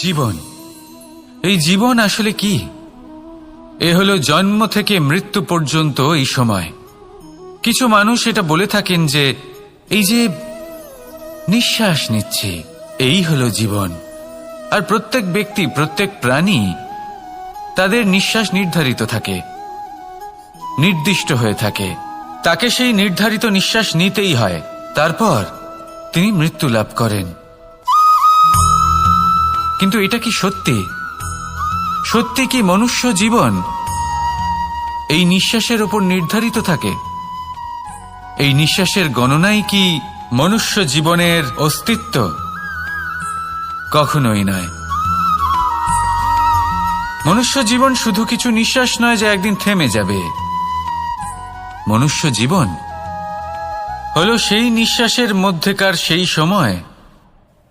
জীবন, এই জীবন আসলে কি? এ হলো জন্ম থেকে মৃত্যু পর্যন্ত এই সময়। কিছু মানুষ এটা বলে থাকেন যে এই যে নিঃশ্বাস নিচ্ছি, এই হলো জীবন। আর প্রত্যেক ব্যক্তি, প্রত্যেক প্রাণী, তাদের নিঃশ্বাস নির্ধারিত থাকে, নির্দিষ্ট হয়ে থাকে। তাকে সেই নির্ধারিত নিঃশ্বাস নিতেই হয়, তারপর তিনি মৃত্যু লাভ করেন। কিন্তু এটা কি সত্যি? সত্যি কি মনুষ্য জীবন এই নিঃশ্বাসের ওপর নির্ধারিত থাকে? এই নিঃশ্বাসের গণনাই কি মনুষ্য জীবনের অস্তিত্ব? কখনোই নয়। মনুষ্য জীবন শুধু কিছু নিঃশ্বাস নয় যা একদিন থেমে যাবে। মনুষ্য জীবন হলো সেই নিঃশ্বাসের মধ্যেকার সেই সময়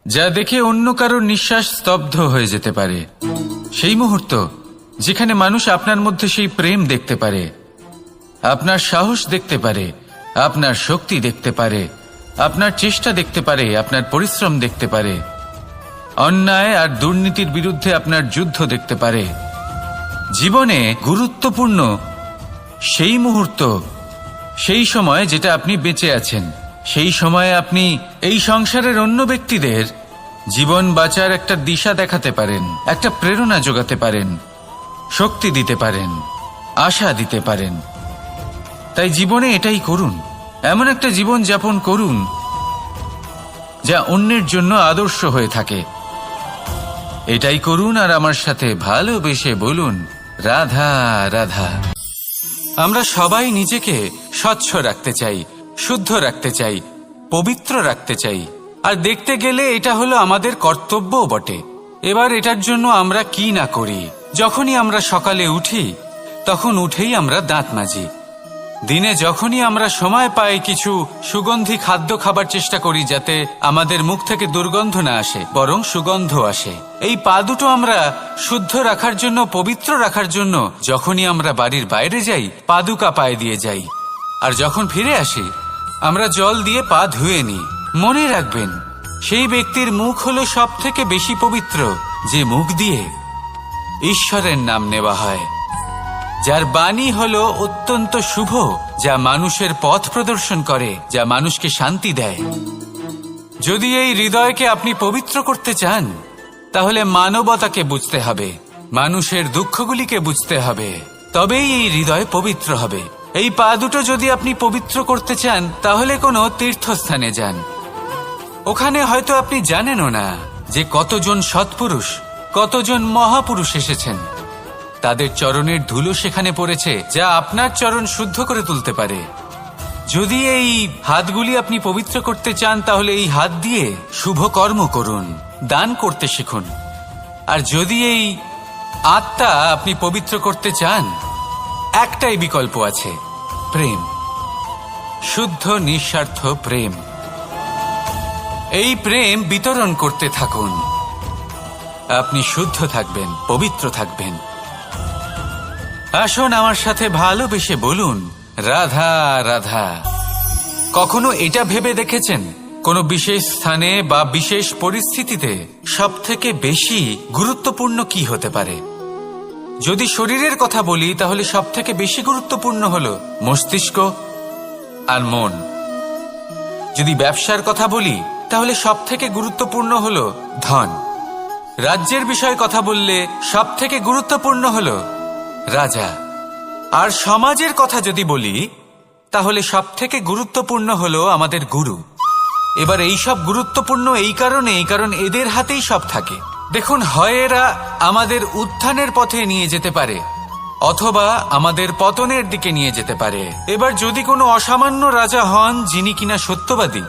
যা দেখে অন্য কারোর নিঃশ্বাস স্তব্ধ হয়ে যেতে পারে। সেই মুহূর্ত যেখানে মানুষ আপনার মধ্যে সেই প্রেম দেখতে পারে, আপনার সাহস দেখতে পারে, আপনার শক্তি দেখতে পারে, আপনার চেষ্টা দেখতে পারে, আপনার পরিশ্রম দেখতে পারে, অন্যায় আর দুর্নীতির বিরুদ্ধে আপনার যুদ্ধ দেখতে পারে। জীবনে গুরুত্বপূর্ণ সেই মুহূর্ত, সেই সময় যেটা আপনি বেঁচে আছেন। সেই সময়ে আপনি এই সংসারের অন্য ব্যক্তিদের জীবন বাঁচার একটা দিশা দেখাতে পারেন, একটা প্রেরণা যোগাতে পারেন, শক্তি দিতে পারেন, আশা দিতে পারেন। তাই জীবনে এটাই করুন, এমন একটা জীবন যাপন করুন যা অন্যের জন্য আদর্শ হয়ে থাকে। এটাই করুন আর আমার সাথে ভালোবেসে বলুন, রাধা রাধা। আমরা সবাই নিজেকে স্বচ্ছ রাখতে চাই, শুদ্ধ রাখতে চাই, পবিত্র রাখতে চাই। আর দেখতে গেলে এটা হলো আমাদের কর্তব্যও বটে। এবার এটার জন্য আমরা কি না করি। যখনই আমরা সকালে উঠি তখন উঠেই আমরা দাঁত মাজি। দিনে যখনই আমরা সময় পাই কিছু সুগন্ধি খাদ্য খাবার চেষ্টা করি যাতে আমাদের মুখ থেকে দুর্গন্ধ না আসে, বরং সুগন্ধ আসে। এই পা দুটো আমরা শুদ্ধ রাখার জন্য, পবিত্র রাখার জন্য যখনই আমরা বাড়ির বাইরে যাই পাদুকা পায়ে দিয়ে যাই, আর যখন ফিরে আসি আমরা জল দিয়ে পা ধুয়ে নিই। মনে রাখবেন, সেই ব্যক্তির মুখ হলো সব থেকে বেশি পবিত্র যে মুখ দিয়ে ঈশ্বরের নাম নেওয়া হয়, যার বাণী হলো অত্যন্ত শুভ, যা মানুষের পথ প্রদর্শন করে, যা মানুষকে শান্তি দেয়। যদি এই হৃদয়কে আপনি পবিত্র করতে চান তাহলে মানবতাকে বুঝতে হবে, মানুষের দুঃখগুলিকে বুঝতে হবে, তবেই এই হৃদয় পবিত্র হবে। এই পা দুটো যদি আপনি পবিত্র করতে চান তাহলে কোনো তীর্থস্থানে যান। ওখানে হয়তো আপনি জানেনও না যে কতজন সৎপুরুষ, কতজন মহাপুরুষ এসেছেন। তাদের চরণের ধুলো সেখানে পড়েছে যা আপনার চরণ শুদ্ধ করে তুলতে পারে। যদি এই হাতগুলি আপনি পবিত্র করতে চান তাহলে এই হাত দিয়ে শুভ কর্ম করুন, দান করতে শিখুন। আর যদি এই আত্মা আপনি পবিত্র করতে চান, একটাই বিকল্প আছে, প্রেম, শুদ্ধ নিঃস্বার্থ প্রেম। এই প্রেম বিতরণ করতে থাকুন, আপনি শুদ্ধ থাকবেন, পবিত্র থাকবেন। আসুন আমার সাথে ভালোবেসে বলুন, রাধা রাধা। কখনো এটা ভেবে দেখেছেন কোনো বিশেষ স্থানে বা বিশেষ পরিস্থিতিতে সবথেকে বেশি গুরুত্বপূর্ণ কি হতে পারে? যদি শরীরের কথা বলি তাহলে সবথেকে বেশি গুরুত্বপূর্ণ হলো মস্তিষ্ক আর মন। যদি ব্যবসার কথা বলি তাহলে সবথেকে গুরুত্বপূর্ণ হলো ধন। রাজ্যের বিষয়ে কথা বললে সবথেকে গুরুত্বপূর্ণ হলো রাজা। আর সমাজের কথা যদি বলি তাহলে সবথেকে গুরুত্বপূর্ণ হলো আমাদের গুরু। এবার এই সব গুরুত্বপূর্ণ কারণ এদের হাতেই সব থাকে। দেখুন, হয় এরা আমাদের উত্থানের পথে নিয়ে যেতে পারে অথবা আমাদের পতনের দিকে নিয়ে যেতে পারে। এবার যদি কোনো অসামান্য রাজা হন যিনি কিনা সত্যবাদী,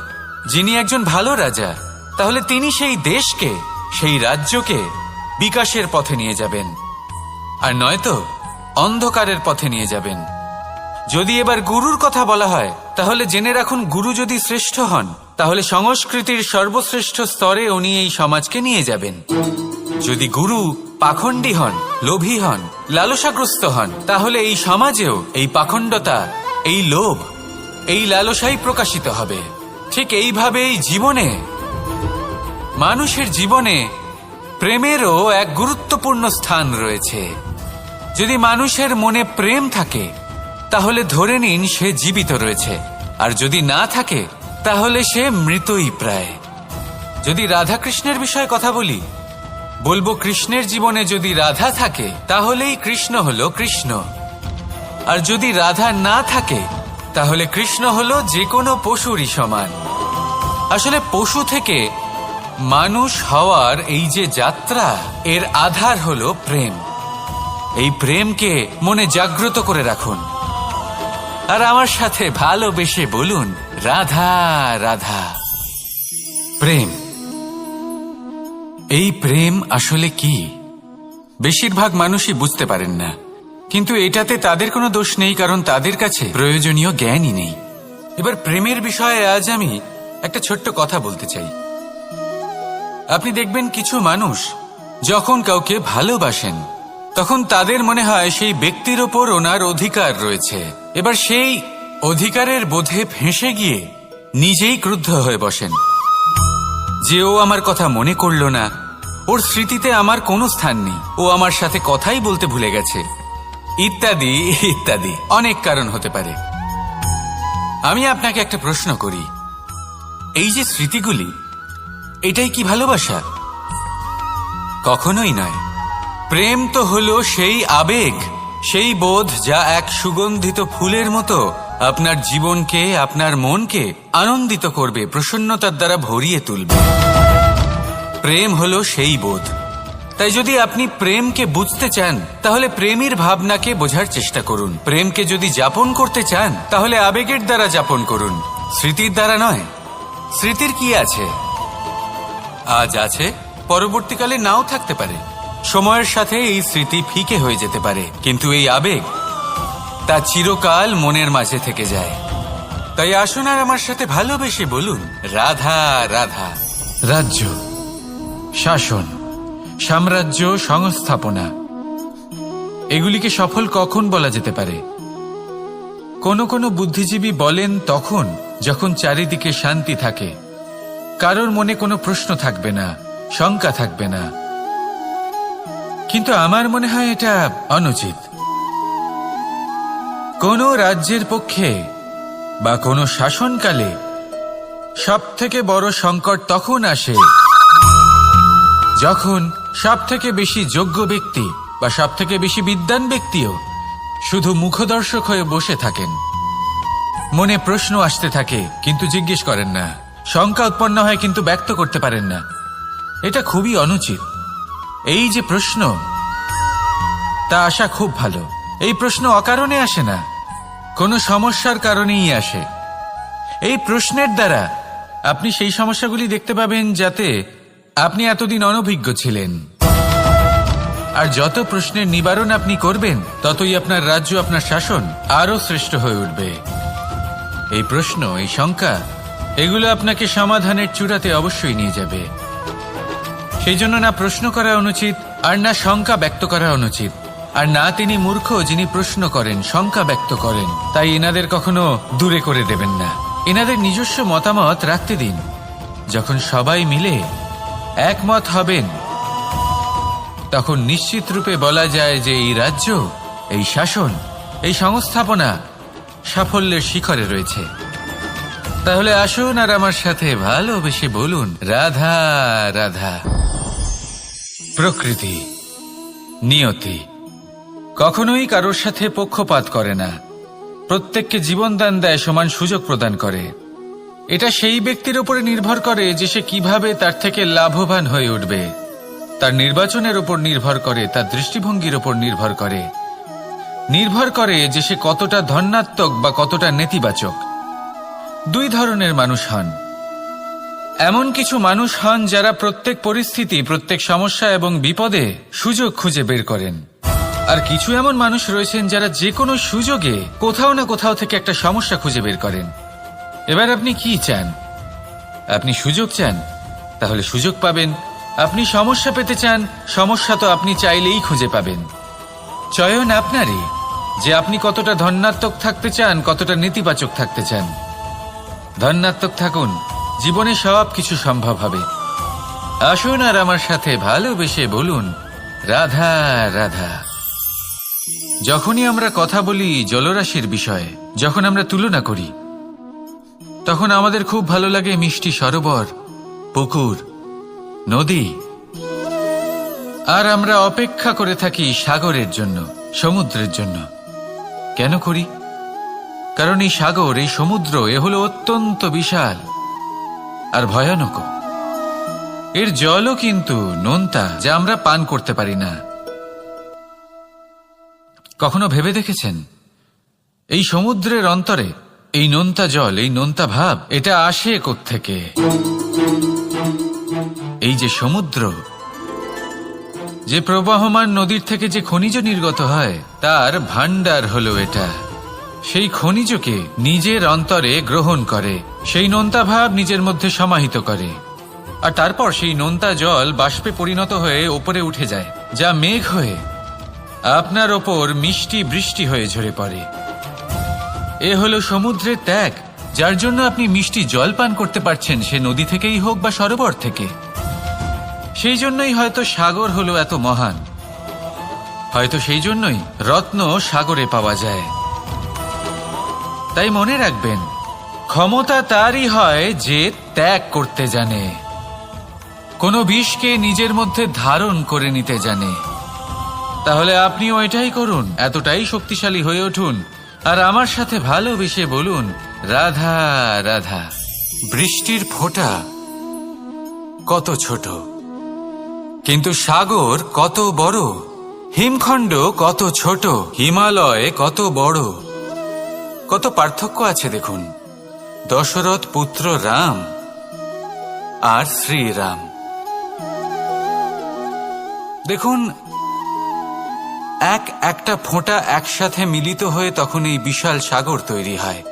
যিনি একজন ভালো রাজা, তাহলে তিনি সেই দেশকে, সেই রাজ্যকে বিকাশের পথে নিয়ে যাবেন, আর নয়তো অন্ধকারের পথে নিয়ে যাবেন। যদি এবার গুরুর কথা বলা হয় তাহলে জেনে রাখুন, গুরু যদি শ্রেষ্ঠ হন তাহলে সংস্কৃতির সর্বশ্রেষ্ঠ স্তরে উনি এই সমাজকে নিয়ে যাবেন। যদি গুরু পাখণ্ডী হন, লোভী হন, লালসাগ্রস্ত হন, তাহলে এই সমাজেও এই পাখণ্ডতা, এই লোভ, এই লালসাই প্রকাশিত হবে। ঠিক এইভাবেই জীবনে, মানুষের জীবনে প্রেমেরও এক গুরুত্বপূর্ণ স্থান রয়েছে। যদি মানুষের মনে প্রেম থাকে তাহলে ধরে নিন সে জীবিত রয়েছে, আর যদি না থাকে তাহলে সে মৃতই প্রায়। যদি রাধা কৃষ্ণের বিষয়ে কথা বলবো কৃষ্ণের জীবনে যদি রাধা থাকে তাহলেই কৃষ্ণ হলো কৃষ্ণ, আর যদি রাধা না থাকে তাহলে কৃষ্ণ হলো যে কোনো পশুরই সমান। আসলে পশু থেকে মানুষ হওয়ার এই যে যাত্রা, এর আধার হলো প্রেম। এই প্রেমকে মনে জাগ্রত করে রাখুন আর আমার সাথে ভালোবেসে বলুন, রাধা রাধা। প্রেম, এই প্রেম আসলে কি? বেশিরভাগ মানুষই বুঝতে পারেন না, কিন্তু এটাতে তাদের কোনো দোষ নেই, কারণ তাদের কাছে প্রয়োজনীয় জ্ঞানই নেই। এবার প্রেমের বিষয়ে আজ আমি একটা ছোট্ট কথা বলতে চাই। আপনি দেখবেন কিছু মানুষ যখন কাউকে ভালোবাসেন তখন তাদের মনে হয় সেই ব্যক্তির ওপর ওনার অধিকার রয়েছে। এবার সেই অধিকারের বোধে ফেঁসে গিয়ে নিজেই ক্রুদ্ধ হয়ে বসেন যে ও আমার কথা মনে করল না, ওর স্মৃতিতে আমার কোনো স্থান নেই, ও আমার সাথে কথাই বলতে ভুলে গেছে, ইত্যাদি ইত্যাদি অনেক কারণ হতে পারে। আমি আপনাকে একটা প্রশ্ন করি, এই যে স্মৃতিগুলি, এটাই কি ভালোবাসা? কখনোই নয়। প্রেম তো হলো সেই আবেগ, সেই বোধ যা এক সুগন্ধিত ফুলের মতো আপনার জীবনকে, আপনার মনকে আনন্দিত করবে, প্রসন্নতার দ্বারা ভরিয়ে তুলবে। প্রেম হলো সেই বোধ। তাই যদি আপনি প্রেমকে বুঝতে চান তাহলে প্রেমের ভাবনাকে বোঝার চেষ্টা করুন। প্রেমকে যদি যাপন করতে চান তাহলে আবেগের দ্বারা যাপন করুন, স্মৃতির দ্বারা নয়। স্মৃতির কি আছে? আজ আছে, পরবর্তীকালে নাও থাকতে পারে। সময়ের সাথে এই স্মৃতি ফিকে হয়ে যেতে পারে, কিন্তু এই আবেগ তা চিরকাল মনের মাঝে থেকে যায়। তাই আসুন আর আমার সাথে ভালোবেসে বলুন, রাধা রাধা। রাজ্য, শাসন, সাম্রাজ্য, সংস্থাপনা, এগুলিকে সফল কখন বলা যেতে পারে? কোনো কোনো বুদ্ধিজীবী বলেন তখন যখন চারিদিকে শান্তি থাকে, কারোর মনে কোনো প্রশ্ন থাকবে না, শঙ্কা থাকবে না। কিন্তু আমার মনে হয় এটা অনুচিত। কোনো রাজ্যের পক্ষে বা কোনো শাসনকালে সবথেকে বড় সংকট তখন আসে যখন সবথেকে বেশি যোগ্য ব্যক্তি বা সবথেকে বেশি বিদ্বান ব্যক্তিও শুধু মুখদর্শক হয়ে বসে থাকেন। মনে প্রশ্ন আসতে থাকে কিন্তু জিজ্ঞেস করেন না, শঙ্কা উৎপন্ন হয় কিন্তু ব্যক্ত করতে পারেন না। এটা খুবই অনুচিত। এই যে প্রশ্ন, তা আসা খুব ভালো। এই প্রশ্ন অকারণে আসে না, কোনো সমস্যার কারণেই আসে। এই প্রশ্নের দ্বারা আপনি সেই সমস্যাগুলি দেখতে পাবেন যাতে আপনি এতদিন অনভিজ্ঞ ছিলেন। আর যত প্রশ্নের নিবারণ আপনি করবেন ততই আপনার রাজ্য, আপনার শাসন আরো শ্রেষ্ঠ হয়ে উঠবে। এই প্রশ্ন, এই শঙ্কা, এগুলো আপনাকে সমাধানের চূড়াতে অবশ্যই নিয়ে যাবে। সেই জন্য না প্রশ্ন করা অনুচিত, আর না শঙ্কা ব্যক্ত করা অনুচিত, আর না তিনি মূর্খ যিনি প্রশ্ন করেন, শঙ্কা ব্যক্ত করেন। তাই এনাদের কখনো দূরে করে দেবেন না, এনাদের নিজস্ব মতামত রাখতে দিন। যখন সবাই মিলে একমত হবেন তখন নিশ্চিত রূপে বলা যায় যে এই রাজ্য, এই শাসন, এই সংস্থাপনা সাফল্যের শিখরে রয়েছে। তাহলে আসুন আর আমার সাথে ভালোবেসে বলুন, রাধা রাধা। প্রকৃতি, নিয়তি কখনোই কারোর সাথে পক্ষপাত করে না, প্রত্যেককে জীবনদান দেয়, সমান সুযোগ প্রদান করে। এটা সেই ব্যক্তির উপরে নির্ভর করে যে সে কিভাবে তার থেকে লাভবান হয়ে উঠবে। তার নির্বাচনের উপর নির্ভর করে, তার দৃষ্টিভঙ্গির উপর নির্ভর করে, নির্ভর করে যে সে কতটা ধনাত্মক বা কতটা নেতিবাচক। দুই ধরনের মানুষ হন। এমন কিছু মানুষ হন যারা প্রত্যেক পরিস্থিতি, প্রত্যেক সমস্যা এবং বিপদে সুযোগ খুঁজে বের করেন। আর কিছু এমন মানুষ রয়েছেন যারা যে কোনো সুযোগে কোথাও না কোথাও থেকে একটা সমস্যা খুঁজে বের করেন। এবার আপনি কি চান? আপনি সুযোগ চান, তাহলে সুযোগ পাবেন। আপনি সমস্যা পেতে চান, সমস্যা তো আপনি চাইলেই খুঁজে পাবেন। চয়ন আপনারই যে আপনি কতটা ধনাত্মক থাকতে চান, কতটা নেতিবাচক থাকতে চান। ধনাত্মক থাকুন, জীবনে সব কিছু সম্ভব হবে। আসুন আর আমার সাথে ভালোবেসে বলুন রাধা রাধা। যখনই আমরা কথা বলি জলরাশির বিষয়ে, যখন আমরা তুলনা করি, তখন আমাদের খুব ভালো লাগে মিষ্টি সরোবর, পুকুর, নদী, আর আমরা অপেক্ষা করে থাকি সাগরের জন্য, সমুদ্রের জন্য। কেন করি? কারণ এই সাগর, এই সমুদ্র, এ হলো অত্যন্ত বিশাল আর ভয়ানক। এর জলও কিন্তু নোনতা, যা আমরা পান করতে পারি না। কখনো ভেবে দেখেছেন এই সমুদ্রের অন্তরে এই নোনতা জল, এই নোনতা ভাব, এটা আসে কোত্থেকে? এই যে সমুদ্র, যে প্রবাহমান নদীর থেকে যে খনিজ নির্গত হয়, তার ভান্ডার হলো এটা। সেই খনিজকে নিজের অন্তরে গ্রহণ করে, সেই নোনতা ভাব নিজের মধ্যে সমাহিত করে, আর তারপর সেই নোনতা জল বাষ্পে পরিণত হয়ে ওপরে উঠে যায়, যা মেঘ হয়ে আপনার ওপর মিষ্টি বৃষ্টি হয়ে ঝরে পড়ে। এ হলো সমুদ্রের ত্যাগ, যার জন্য আপনি মিষ্টি জল পান করতে পারছেন, সে নদী থেকেই হোক বা সরোবর থেকে। সেই জন্যই হয়তো সাগর হলো এত মহান, হয়তো সেই জন্যই রত্ন সাগরে পাওয়া যায়। তাই মনে রাখবেন, ক্ষমতা তারই হয় যে ত্যাগ করতে জানে, কোনো বিষকে নিজের মধ্যে ধারণ করে নিতে জানে। তাহলে আপনিও এটাই করুন, এতটাই শক্তিশালী হয়ে উঠুন, আর আমার সাথে ভালোবেসে বলুন রাধা রাধা। বৃষ্টির ফোঁটা কত ছোট, কিন্তু সাগর কত বড়, হিমখণ্ড কত ছোট, হিমালয় কত বড়। কত পার্থক্য আছে দেখুন, দশরথ পুত্র রাম আর শ্রীরাম। দেখুন, একটা ফোঁটা একসাথে মিলিত হয়ে তখন এই বিশাল সাগর তৈরি হয়।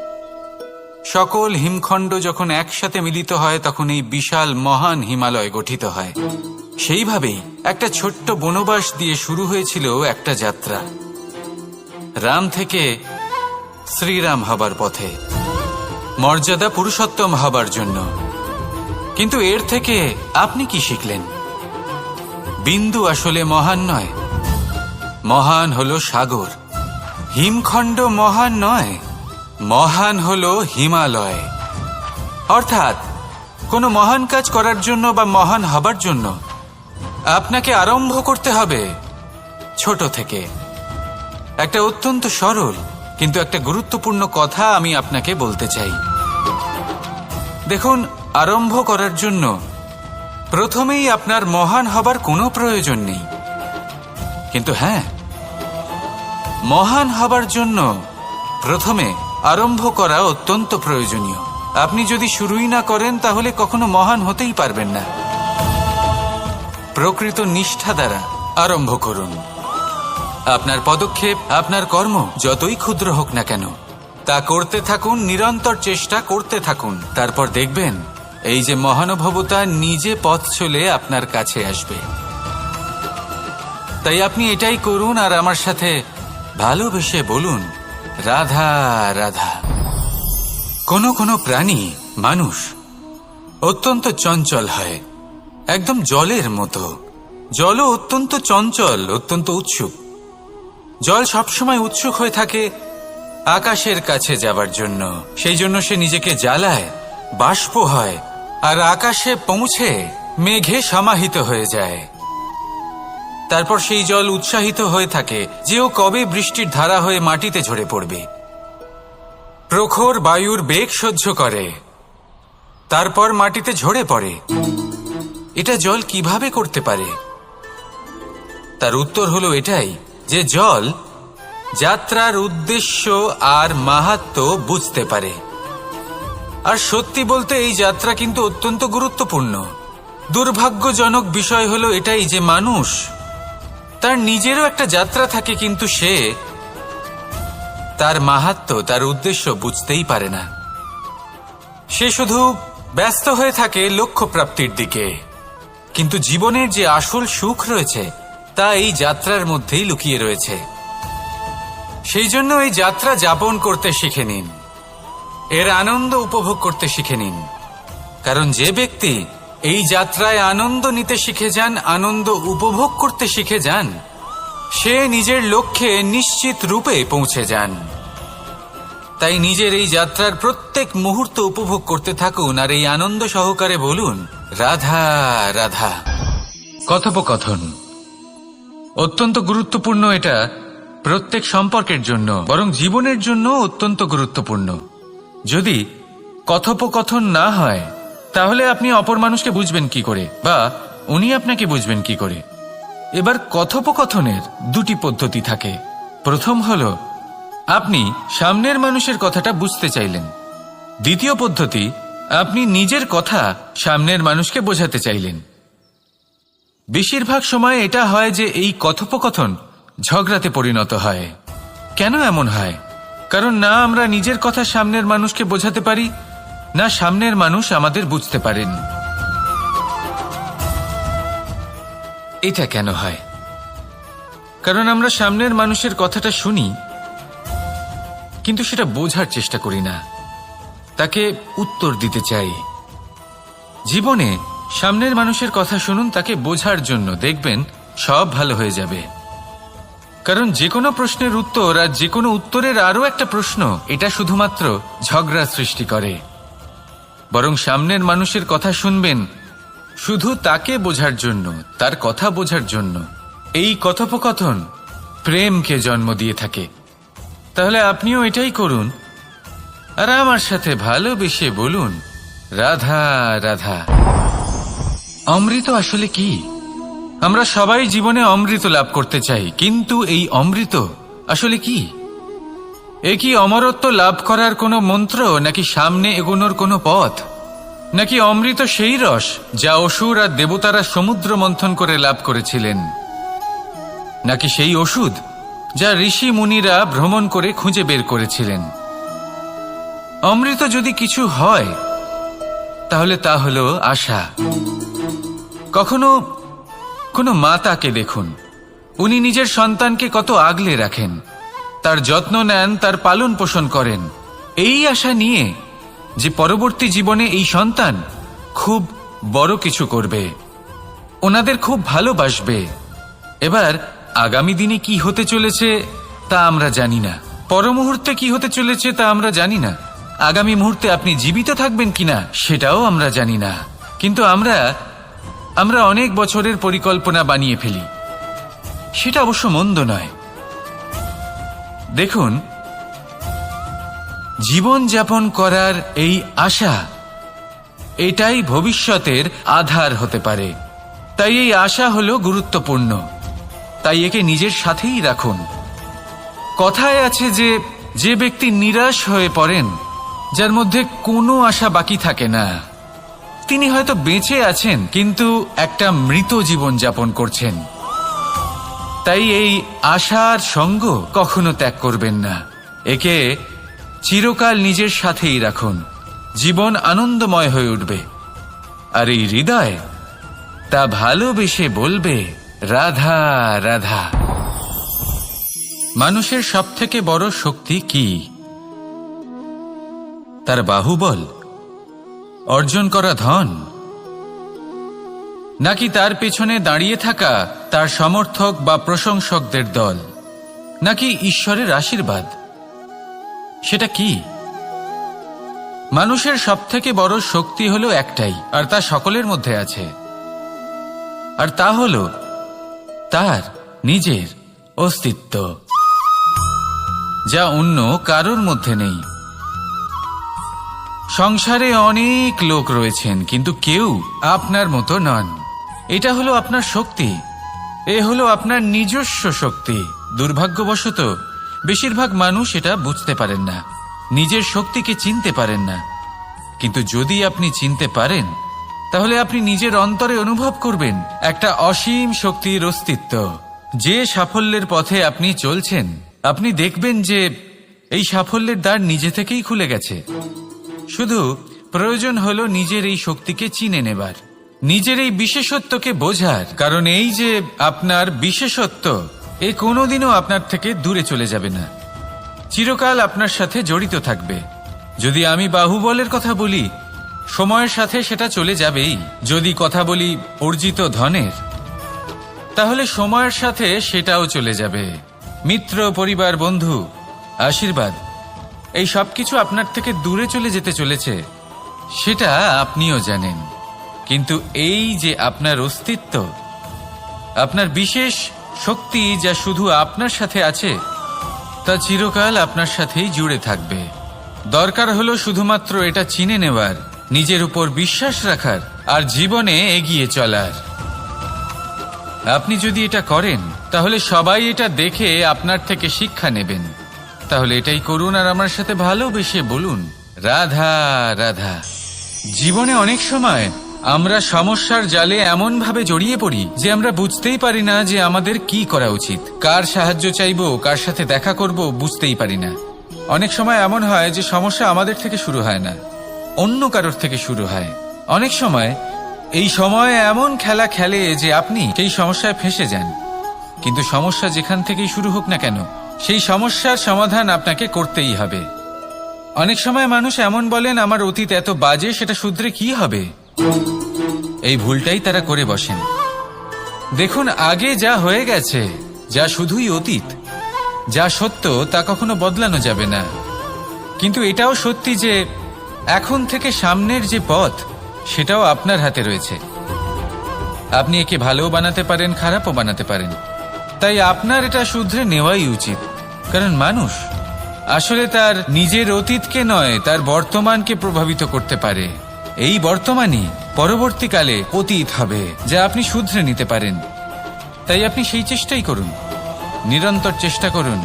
সকল হিমখণ্ড যখন একসাথে মিলিত হয় তখন এই বিশাল মহান হিমালয় গঠিত হয়। সেইভাবেই একটা ছোট্ট বনবাস দিয়ে শুরু হয়েছিল একটা যাত্রা, রাম থেকে শ্রীরাম হবার পথে, মর্যাদা পুরুষোত্তম হবার জন্য। কিন্তু এর থেকে আপনি কি শিখলেন? বিন্দু আসলে মহান নয়, মহান হলো সাগর। হিমখণ্ড মহান নয়, মহান হলো হিমালয়। অর্থাৎ কোনো মহান কাজ করার জন্য বা মহান হবার জন্য আপনাকে আরম্ভ করতে হবে ছোট থেকে। একটা অত্যন্ত সরল কিন্তু একটা গুরুত্বপূর্ণ কথা আমি আপনাকে বলতে চাই। দেখুন, আরম্ভ করার জন্য প্রথমেই আপনার মহান হবার কোনো প্রয়োজন নেই, কিন্তু হ্যাঁ, মহান হবার জন্য প্রথমে আরম্ভ করা অত্যন্ত প্রয়োজনীয়। আপনি যদি শুরুই না করেন তাহলে কখনো মহান হতেই পারবেন না। প্রকৃত নিষ্ঠা দ্বারা আরম্ভ করুন। আপনার পদক্ষেপ, আপনার কর্ম যতই ক্ষুদ্র হোক না কেন, তা করতে থাকুন, নিরন্তর চেষ্টা করতে থাকুন। তারপর দেখবেন এই যে মহানুভবতা নিজে পথ চলে আপনার কাছে আসবে। তাই আপনি এটাই করুন আর আমার সাথে ভালোবেসে বলুন রাধা রাধা। কোনো প্রাণী, মানুষ অত্যন্ত চঞ্চল হয়, একদম জলের মতো। জলও অত্যন্ত চঞ্চল, অত্যন্ত উৎসুক। জল সবসময় উৎসুক হয়ে থাকে আকাশের কাছে যাবার জন্য। সেই জন্য সে নিজেকে জ্বালায়, বাষ্প হয়, আর আকাশে পৌঁছে মেঘে সমাহিত হয়ে যায়। তারপর সেই জল উৎসাহিত হয়ে থাকে যে ও কবে বৃষ্টির ধারা হয়ে মাটিতে ঝরে পড়বে। প্রখর বায়ুর বেগ সহ্য করে, তারপর মাটিতে ঝরে পড়ে। এটা জল কিভাবে করতে পারে? তার উত্তর হলো এটাই যে জল যাত্রার উদ্দেশ্য আর মাহাত্ম্য বুঝতে পারে। আর সত্যি বলতে এই যাত্রা কিন্তু অত্যন্ত গুরুত্বপূর্ণ। দুর্ভাগ্যজনক বিষয় হলো এটাই যে মানুষ তার নিজেরও একটা যাত্রা থাকে, কিন্তু সে তার মাহাত্ম্য, তার উদ্দেশ্য বুঝতেই পারে না। সে শুধু ব্যস্ত হয়ে থাকে লক্ষ্য প্রাপ্তির দিকে, কিন্তু জীবনের যে আসল সুখ রয়েছে তা এই যাত্রার মধ্যেই লুকিয়ে রয়েছে। সেই জন্য এই যাত্রা যাপন করতে শিখে নিন, এর আনন্দ উপভোগ করতে শিখে নিন। কারণ যে ব্যক্তি এই যাত্রায় আনন্দ নিতে শিখে যান, আনন্দ উপভোগ করতে শিখে যান, সে নিজের লক্ষ্যে নিশ্চিত রূপে পৌঁছে যান। তাই নিজের এই যাত্রার প্রত্যেক মুহূর্ত উপভোগ করতে থাকুন আর এই আনন্দ সহকারে বলুন, রাধা রাধা। কথোপকথন অত্যন্ত গুরুত্বপূর্ণ। এটা প্রত্যেক সম্পর্কের জন্য, বরং জীবনের জন্য অত্যন্ত গুরুত্বপূর্ণ। যদি কথোপকথন না হয় তাহলে আপনি অপর মানুষকে বুঝবেন কি করে, বা উনি আপনাকে বুঝবেন কি করে? এবার কথোপকথনের দুটি পদ্ধতি থাকে। প্রথম হলো আপনি সামনের মানুষের কথাটা বুঝতে চাইলেন। দ্বিতীয় পদ্ধতি, আপনি নিজের কথা সামনের মানুষকে বোঝাতে চাইলেন। বেশিরভাগ সময় এটা হয় যে এই কথোপকথন ঝগড়াতে পরিণত হয়। কেন এমন হয়? কারণ না আমরা নিজের কথা সামনের মানুষকে বোঝাতে পারি, না সামনের মানুষ আমাদের বুঝতে পারেন। এটা কেন হয়? কারণ আমরা সামনের মানুষের কথাটা শুনি, কিন্তু সেটা বোঝার চেষ্টা করি না, তাকে উত্তর দিতে চাই। জীবনে সামনের মানুষের কথা শুনুন তাকে বোঝার জন্য, দেখবেন সব ভালো হয়ে যাবে। কারণ যে কোনো প্রশ্নের উত্তর আর যে কোনো উত্তরের আরও একটা প্রশ্ন, এটা শুধুমাত্র ঝগড়া সৃষ্টি করে। বরং সামনের মানুষের কথা শুনবেন শুধু তাকে বোঝার জন্য, তার কথা বোঝার জন্য। এই কথোপকথন প্রেমকে জন্ম দিয়ে থাকে। তাহলে আপনিও এটাই করুন আর আমার সাথে ভালোবেসে বলুন, রাধা রাধা। অমৃত আসলে কি? আমরা সবাই জীবনে অমৃত লাভ করতে চাই, কিন্তু এই অমৃত আসলে কি? এ কি অমরত্ব লাভ করার কোনো মন্ত্র, নাকি সামনে এগোনোর কোনো পথ? নাকি অমৃত সেই রস যা অসুর আর দেবতারা সমুদ্র মন্থন করে লাভ করেছিলেন? নাকি সেই ওষুধ যা ঋষি মুনিরা ভ্রমণ করে খুঁজে বের করেছিলেন? অমৃত যদি কিছু হয় তাহলে তা হলো আশা। কখনো কোনো মাতাকে দেখুন, উনি নিজের সন্তানকে কত আগলে রাখেন, তার যত্ন নেন, তার পালন পোষণ করেন, এই আশা নিয়ে যে পরবর্তী জীবনে এই সন্তান খুব বড় কিছু করবে, ওনাদের খুব ভালোবাসবে। এবার আগামী দিনে কি হতে চলেছে তা আমরা জানি না, পর মুহূর্তে কি হতে চলেছে তা আমরা জানি না, আগামী মুহূর্তে আপনি জীবিত থাকবেন কিনা সেটাও আমরা জানি না। কিন্তু আমরা অনেক বছরের পরিকল্পনা বানিয়ে ফেলি, সেটা অবশ্য মন্দ নয়। দেখুন, জীবন যাপন করার এই আশা, এটাই ভবিষ্যতের আধার হতে পারে। তাই এই আশা হলো গুরুত্বপূর্ণ, তাই একে নিজের সাথেই রাখুন। কথায় আছে যে যে ব্যক্তি নিরাশ হয়ে পড়েন, যার মধ্যে কোনো আশা বাকি থাকে না, তিনি হয়তো বেঁচে আছেন কিন্তু একটা মৃত জীবন যাপন করছেন। তাই এই আশার সঙ্গ কখনো ত্যাগ করবেন না, একে চিরকাল নিজের সাথেই রাখুন। জীবন আনন্দময় হয়ে উঠবে, আর এই হৃদয় তা ভালোবেসে বলবে, রাধা রাধা। মানুষের সবথেকে বড় শক্তি কি? তার বাহুবল, অর্জন করা ধন, নাকি তার পেছনে দাঁড়িয়ে থাকা তার সমর্থক বা প্রশংসকদের দল, নাকি ঈশ্বরের আশীর্বাদ? সেটা কি? মানুষের সবথেকে বড় শক্তি হলো একটাই, আর তা সকলের মধ্যে আছে, আর তা হলো তার নিজের অস্তিত্ব, যা অন্য কারোর মধ্যে নেই। সংসারে অনেক লোক রয়েছেন, কিন্তু কেউ আপনার মতো নন। এটা হলো আপনার শক্তি, এ হলো আপনার নিজস্ব শক্তি। দুর্ভাগ্যবশত বেশিরভাগ মানুষ এটা বুঝতে পারেন না, নিজের শক্তিকে চিনতে পারেন না। কিন্তু যদি আপনি চিনতে পারেন, তাহলে আপনি নিজের অন্তরে অনুভব করবেন একটা অসীম শক্তির অস্তিত্ব। যে সাফল্যের পথে আপনি চলছেন, আপনি দেখবেন যে এই সাফল্যের দ্বার নিজে থেকেই খুলে গেছে। শুধু প্রয়োজন হলো নিজের এই শক্তিকে চিনে নেবার, নিজের এই বিশেষত্বকে বোঝার। কারণ এই যে আপনার বিশেষত্ব, এ কোনোদিনও আপনার থেকে দূরে চলে যাবে না, চিরকাল আপনার সাথে জড়িত থাকবে। যদি আমি বাহুবলের কথা বলি, সময়ের সাথে সেটা চলে যাবেই। যদি কথা বলি অর্জিত ধনের, তাহলে সময়ের সাথে সেটাও চলে যাবে। মিত্র, পরিবার, বন্ধু, আশীর্বাদ, এই সব কিছু আপনার থেকে দূরে চলে যেতে চলেছে, সেটা আপনিও জানেন। কিন্তু এই যে আপনার অস্তিত্ব, আপনার বিশেষ শক্তি যা শুধু আপনার সাথে আছে, তা চিরকাল আপনার সাথেই জুড়ে থাকবে। দরকার হলো শুধুমাত্র এটা চিনে নেওয়ার, নিজের উপর বিশ্বাস রাখার আর জীবনে এগিয়ে চলার। আপনি যদি এটা করেন, তাহলে সবাই এটা দেখে আপনার থেকে শিক্ষা নেবেন। তাহলে এটাই করুন আর আমার সাথে ভালোবেসে বলুন, রাধা রাধা। জীবনে অনেক সময় আমরা সমস্যার জালে এমন ভাবে জড়িয়ে পড়ি যে আমরা বুঝতেই পারি না যে আমাদের কি করা উচিত, কার সাহায্য চাইবো, কার সাথে দেখা করব, বুঝতেই পারি না। অনেক সময় এমন হয় যে সমস্যা আমাদের থেকে শুরু হয় না, অন্য কারোর থেকে শুরু হয়। অনেক সময় এই সময় এমন খেলা খেলে যে আপনি সেই সমস্যায় ফেঁসে যান। কিন্তু সমস্যা যেখান থেকেই শুরু হোক না কেন, সেই সমস্যার সমাধান আপনাকে করতেই হবে। অনেক সময় মানুষ এমন বলেন, আমার অতীত এত বাজে, সেটা শুধরে কি হবে। এই ভুলটাই তারা করে বসেন। দেখুন, আগে যা হয়ে গেছে, যা শুধুই অতীত, যা সত্য তা কখনো বদলানো যাবে না। কিন্তু এটাও সত্যি যে এখন থেকে সামনের যে পথ, সেটাও আপনার হাতে রয়েছে। আপনি একে ভালোও বানাতে পারেন, খারাপও বানাতে পারেন। তাই আপনার এটা শুধরে নেওয়াই উচিত। কারণ মানুষ আসলে তার নিজের অতীতকে নয়, তার বর্তমানকে প্রভাবিত করতে পারে। এই বর্তমানই পরবর্তীকালে অতীত হবে, যা আপনি শুধরে নিতে পারেন। তাই আপনি সেই চেষ্টাই করুন, নিরন্তর চেষ্টা করুন।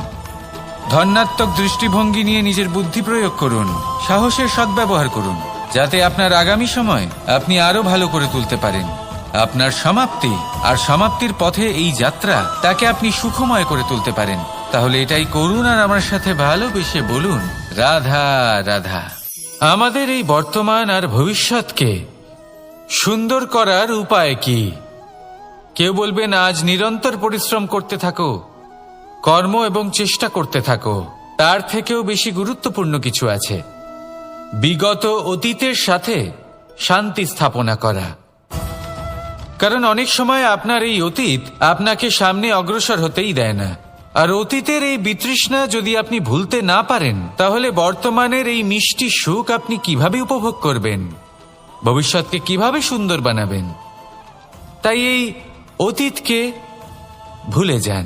ধনাত্মক দৃষ্টিভঙ্গি নিয়ে নিজের বুদ্ধি প্রয়োগ করুন, সাহসের সদ্ব্যবহার করুন, যাতে আপনার আগামী সময় আপনি আরো ভালো করে তুলতে পারেন। আপনার সমাপ্তি আর সমাপ্তির পথে এই যাত্রা, তাকে আপনি সুখময় করে তুলতে পারেন। তাহলে এটাই করুন আর আমার সাথে ভালোবেসে বলুন, রাধা রাধা। আমাদের এই বর্তমান আর ভবিষ্যৎকে সুন্দর করার উপায় কি? কেউ বলবেন, আজ নিরন্তর পরিশ্রম করতে থাকো, কর্ম এবং চেষ্টা করতে থাকো। তার থেকেও বেশি গুরুত্বপূর্ণ কিছু আছে, বিগত অতীতের সাথে শান্তি স্থাপনা করা। কারণ অনেক সময় আপনার এই অতীত আপনাকে সামনে অগ্রসর হতেই দেয় না। আর অতীতের এই বিতৃষ্ণা যদি আপনি ভুলতে না পারেন, তাহলে বর্তমানের এই মিষ্টি সুখ আপনি কিভাবে উপভোগ করবেন, ভবিষ্যৎকে কিভাবে সুন্দর বানাবেন? তাই এই অতীতকে ভুলে যান,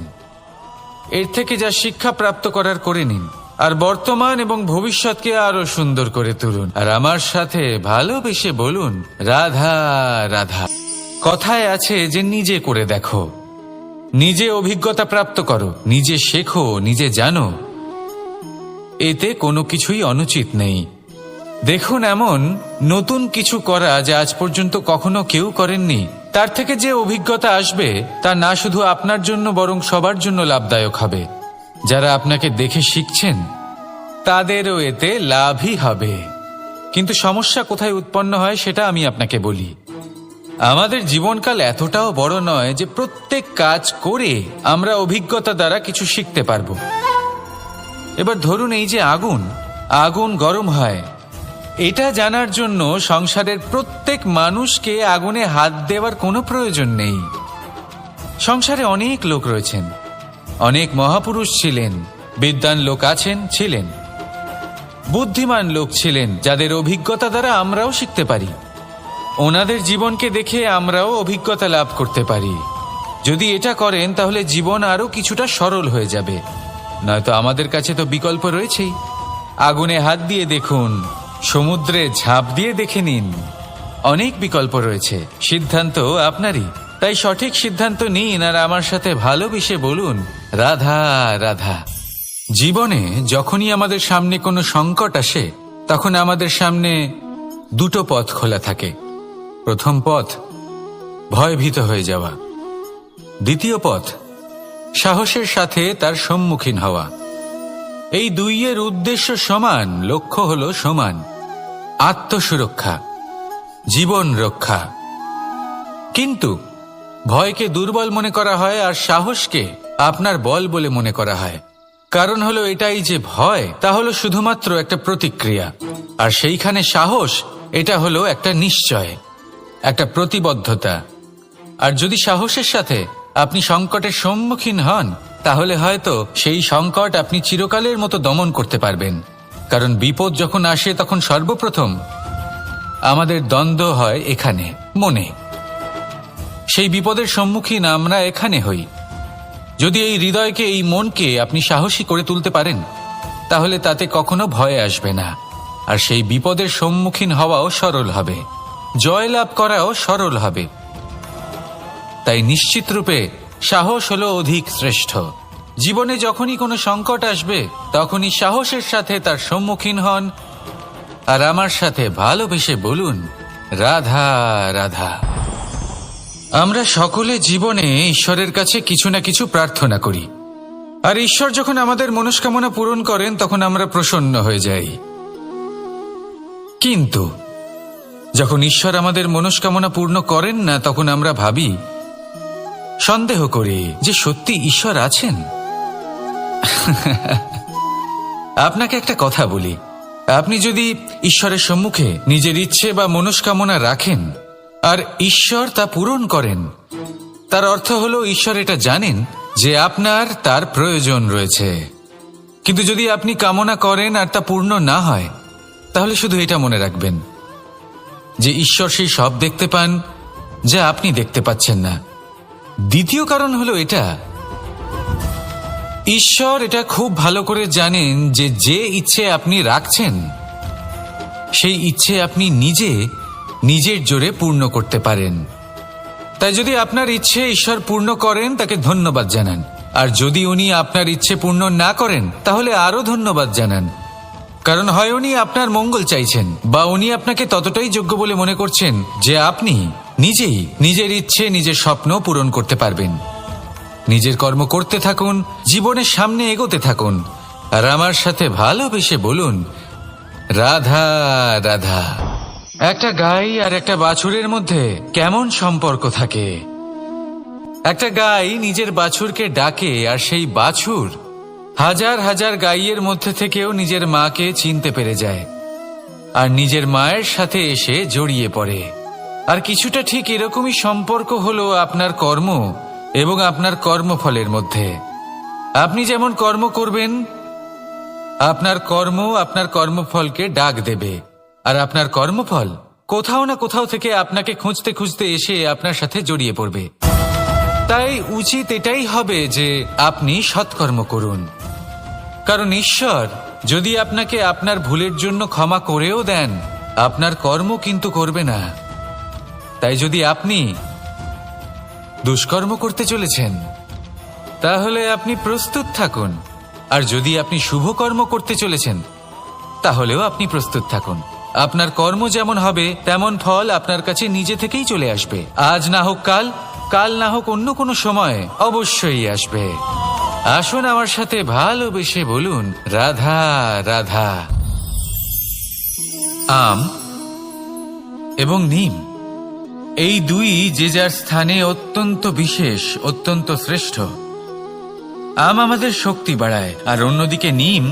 এর থেকে যা শিক্ষা প্রাপ্ত করার করে নিন, আর বর্তমান এবং ভবিষ্যৎকে আরো সুন্দর করে তুলুন। আর আমার সাথে ভালোবেসে বলুন, রাধা রাধা। কথায় আছে যে নিজে করে দেখো, নিজে অভিজ্ঞতা প্রাপ্ত করো, নিজে শেখো, নিজে জানো। এতে কোনো কিছুই অনুচিত নেই। দেখুন, এমন নতুন কিছু করা যা আজ পর্যন্ত কখনো কেউ করেননি, তার থেকে যে অভিজ্ঞতা আসবে তা না শুধু আপনার জন্য বরং সবার জন্য লাভদায়ক হবে। যারা আপনাকে দেখে শিখছেন তাদেরও এতে লাভই হবে। কিন্তু সমস্যা কোথায় উৎপন্ন হয় সেটা আমি আপনাকে বলি। আমাদের জীবনকাল এতটাও বড় নয় যে প্রত্যেক কাজ করে আমরা অভিজ্ঞতা দ্বারা কিছু শিখতে পারবো। এবার ধরুন, এই যে আগুন গরম হয়, এটা জানার জন্য সংসারের প্রত্যেক মানুষকে আগুনে হাত দেওয়ার কোনো প্রয়োজন নেই। সংসারে অনেক লোক রয়েছেন, অনেক মহাপুরুষ ছিলেন, বিদ্বান লোক ছিলেন, বুদ্ধিমান লোক ছিলেন, যাদের অভিজ্ঞতা দ্বারা আমরাও শিখতে পারি। ওনাদের জীবনকে দেখে আমরাও অভিজ্ঞতা লাভ করতে পারি। যদি এটা করেন তাহলে জীবন আরো কিছুটা সরল হয়ে যাবে। নয়তো আমাদের কাছে তো বিকল্প রয়েছেই। আগুনে হাত দিয়ে দেখুন, সমুদ্রে ঝাঁপ দিয়ে দেখে নিন, অনেক বিকল্প রয়েছে। সিদ্ধান্ত আপনারই। তাই সঠিক সিদ্ধান্ত নিন আর আমার সাথে ভালোবেসে বলুন, রাধা রাধা। জীবনে যখনই আমাদের সামনে কোনো সংকট আসে, তখন আমাদের সামনে দুটো পথ খোলা থাকে। প্রথম পথ ভয়ভীত হয়ে যাওয়া, দ্বিতীয় পথ সাহসের সাথে তার সম্মুখীন হওয়া। এই দুইয়ের উদ্দেশ্য সমান, লক্ষ্য হলো সমান, আত্মসুরক্ষা, জীবন রক্ষা। কিন্তু ভয়কে দুর্বল মনে করা হয় আর সাহসকে আপনার বল বলে মনে করা হয়। কারণ হলো এটাই যে ভয় তা হলো শুধুমাত্র একটা প্রতিক্রিয়া, আর সেইখানে সাহস এটা হলো একটা নিশ্চয়, একটা প্রতিবদ্ধতা। আর যদি সাহসের সাথে আপনি সংকটের সম্মুখীন হন, তাহলে হয়তো সেই সংকট আপনি চিরকালের মতো দমন করতে পারবেন। কারণ বিপদ যখন আসে তখন সর্বপ্রথম আমাদের দ্বন্দ্ব হয় এখানে, মনে। সেই বিপদের সম্মুখীন আমরা এখানে হই। যদি এই হৃদয়কে, এই মনকে আপনি সাহসী করে তুলতে পারেন, তাহলে তাতে কখনো ভয় আসবে না। আর সেই বিপদের সম্মুখীন হওয়াও সরল হবে, জয়লাভ করাও সরল হবে। তাই নিশ্চিত রূপে সাহস হলো অধিক শ্রেষ্ঠ। জীবনে যখনই কোনো সংকট আসবে, তখনই সাহসের সাথে তার সম্মুখীন হন। আর আমার সাথে ভালোবেসে বলুন, রাধা রাধা। আমরা সকলে জীবনে ঈশ্বরের কাছে কিছু না কিছু প্রার্থনা করি, আর ঈশ্বর যখন আমাদের মনস্কামনা পূরণ করেন তখন আমরা প্রসন্ন হয়ে যাই। কিন্তু যখন ঈশ্বর আমাদের মনস্কামনা পূর্ণ করেন না, তখন আমরা ভাবি, সন্দেহ করি যে সত্যি ঈশ্বর আছেন। আপনাকে একটা কথা বলি, আপনি যদি ঈশ্বরের সম্মুখে নিজের ইচ্ছে বা মনস্কামনা রাখেন আর ঈশ্বর তা পূরণ করেন, তার অর্থ হলো ঈশ্বর এটা জানেন যে আপনার তার প্রয়োজন রয়েছে। কিন্তু যদি আপনি কামনা করেন আর তা পূর্ণ না হয়, তাহলে শুধু এটা মনে রাখবেন যে ঈশ্বর সেই সব দেখতে পান যা আপনি দেখতে পাচ্ছেন না। দ্বিতীয় কারণ হলো এটা, ঈশ্বর এটা খুব ভালো করে জানেন যে যে ইচ্ছে আপনি রাখছেন, সেই ইচ্ছে আপনি নিজের জোরে পূর্ণ করতে পারেন। তাই যদি আপনার ইচ্ছে ঈশ্বর পূর্ণ করেন, তাকে ধন্যবাদ জানান। আর যদি উনি আপনার ইচ্ছে পূর্ণ না করেন, তাহলে আরো ধন্যবাদ জানান। কারণ হয় উনি আপনার মঙ্গল চাইছেন, বা উনি আপনাকে ততটাই যোগ্য বলে মনে করছেন যে আপনি নিজেই নিজের ইচ্ছে, নিজের স্বপ্ন পূরণ করতে পারবেন। নিজের কর্ম করতে থাকুন, জীবনের সামনে এগোতে থাকুন, আর আমার সাথে ভালোবেসে বলুন, রাধা রাধা। একটা গাই আর একটা বাছুরের মধ্যে কেমন সম্পর্ক থাকে? একটা গাই নিজের বাছুরকে ডাকে, আর সেই বাছুর হাজার হাজার গাইয়ের মধ্যে থেকেও নিজের মাকে চিনতে পেরে যায় আর নিজের মায়ের সাথে এসে জড়িয়ে পড়ে। আর কিছুটা ঠিক এরকমই সম্পর্ক হলো আপনার কর্ম এবং আপনার কর্মফলের মধ্যে। আপনি যেমন কর্ম করবেন, আপনার কর্ম আপনার কর্মফলকে ডাক দেবে, আর আপনার কর্মফল কোথাও না কোথাও থেকে আপনাকে খুঁজতে খুঁজতে এসে আপনার সাথে জড়িয়ে পড়বে। তাই উচিত এটাই হবে যে আপনি সৎকর্ম করুন। কারণ ঈশ্বর যদি আপনাকে আপনার ভুলের জন্য ক্ষমা করেও দেন, আপনার কর্ম কিন্তু করবে না। তাই যদি আপনি দুষ্কর্ম করতে চলেছেন, তাহলে আপনি প্রস্তুত থাকুন। আর যদি আপনি শুভ কর্ম করতে চলেছেন, তাহলেও আপনি প্রস্তুত থাকুন। আপনার কর্ম যেমন হবে তেমন ফল আপনার কাছে নিজে থেকেই চলে আসবে। আজ না হোক কাল, কাল না হোক অন্য কোনো সময় অবশ্যই আসবে। আসুন আমার সাথে ভালোবেসে বলুন, রাধা রাধা। আম এবং নিম, এই দুই যে যার স্থানে অত্যন্ত বিশেষ, অত্যন্ত শ্রেষ্ঠ। আম আমাদের শক্তি বাড়ায়, আর অন্যদিকে নিম